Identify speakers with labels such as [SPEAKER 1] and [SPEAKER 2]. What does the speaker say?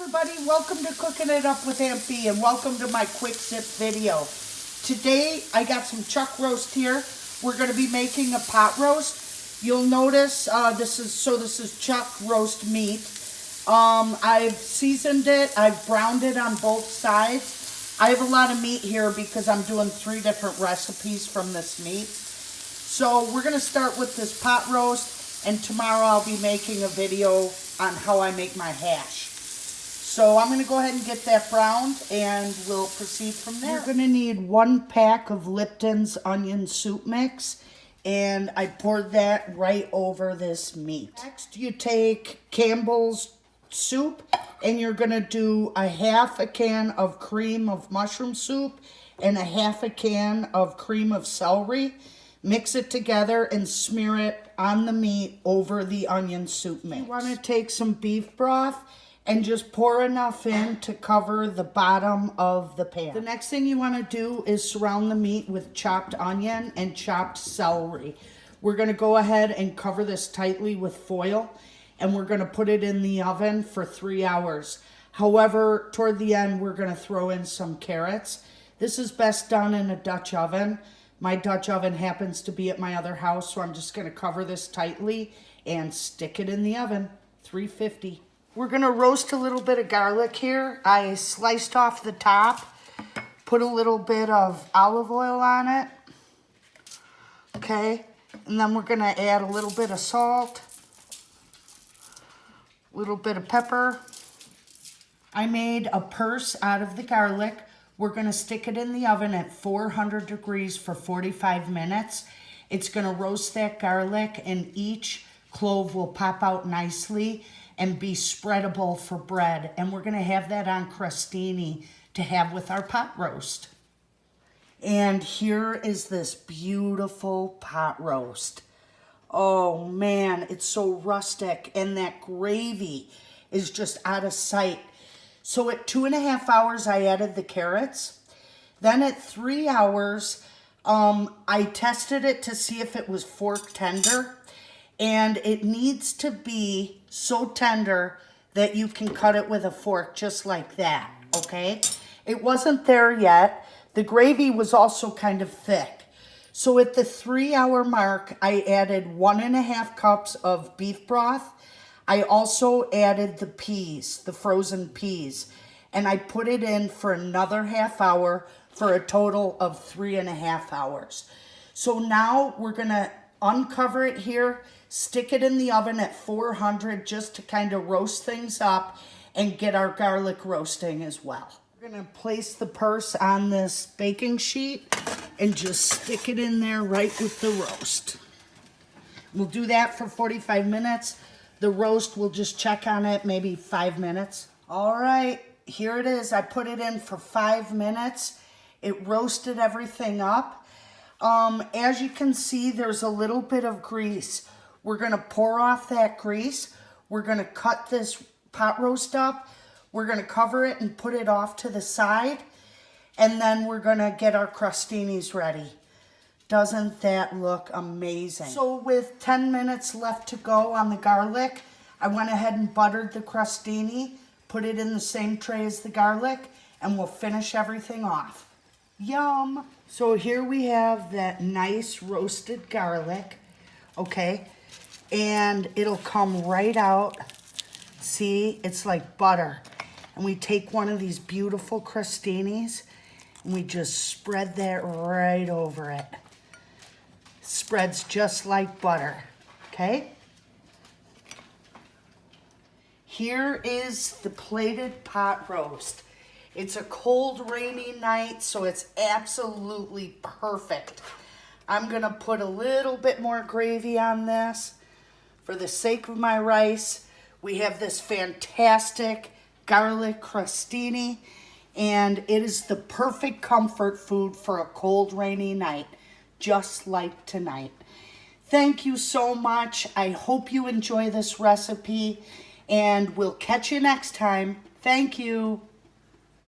[SPEAKER 1] everybody, welcome to Cooking It Up with Aunt B and welcome to my quick zip video. Today I got some chuck roast here. We're going to be making a pot roast. You'll notice this is chuck roast meat. I've seasoned it, I've browned it on both sides. I have a lot of meat here because I'm doing 3 different recipes from this meat. So we're going to start with this pot roast, and tomorrow I'll be making a video on how I make my hash. So I'm going to go ahead and get that browned and we'll proceed from there. You're going to need 1 pack of Lipton's onion soup mix, and I poured that right over this meat. Next you take Campbell's soup and you're going to do a 1/2 can of cream of mushroom soup and a 1/2 can of cream of celery. Mix it together and smear it on the meat over the onion soup mix. You want to take some beef broth and just pour enough in to cover the bottom of the pan. The next thing you want to do is surround the meat with chopped onion and chopped celery. We're going to go ahead and cover this tightly with foil, and we're going to put it in the oven for 3 hours. However, toward the end, we're going to throw in some carrots. This is best done in a Dutch oven. My Dutch oven happens to be at my other house, so I'm just going to cover this tightly and stick it in the oven, 350. We're going to roast a little bit of garlic here. I sliced off the top, put a little bit of olive oil on it. Okay, and then we're going to add a little bit of salt, a little bit of pepper. I made a purse out of the garlic. We're going to stick it in the oven at 400 degrees for 45 minutes. It's going to roast that garlic, and each clove will pop out nicely and be spreadable for bread. And we're going to have that on crostini to have with our pot roast. And here is this beautiful pot roast. Oh man, it's so rustic, and that gravy is just out of sight. So at 2.5 hours, I added the carrots. Then at 3 hours, I tested it to see if it was fork tender. And it needs to be so tender that you can cut it with a fork just like that, okay? It wasn't there yet. The gravy was also kind of thick. So at the 3 hour mark, I added 1.5 cups of beef broth. I also added the peas, the frozen peas, and I put it in for another 1/2 hour for a total of 3.5 hours. So now we're gonna uncover it here, stick it in the oven at 400 just to kind of roast things up and get our garlic roasting as well. We're gonna place the purse on this baking sheet and just stick it in there right with the roast. We'll do that for 45 minutes. The roast, we'll just check on it maybe 5 minutes. All right, here it is. I put it in for 5 minutes. It roasted everything up. As you can see, there's a little bit of grease. We're gonna pour off that grease. We're gonna cut this pot roast up. We're gonna cover it and put it off to the side. And then we're gonna get our crostinis ready. Doesn't that look amazing? So with 10 minutes left to go on the garlic, I went ahead and buttered the crostini, put it in the same tray as the garlic, and we'll finish everything off. Yum! So here we have that nice roasted garlic, okay? And it'll come right out. See, it's like butter. And we take one of these beautiful crostinis and we just spread that right over it. Spreads just like butter, okay? Here is the plated pot roast. It's a cold, rainy night, so it's absolutely perfect. I'm gonna put a little bit more gravy on this for the sake of my rice. We have this fantastic garlic crostini, and it is the perfect comfort food for a cold, rainy night, just like tonight. Thank you so much. I hope you enjoy this recipe, and we'll catch you next time. Thank you.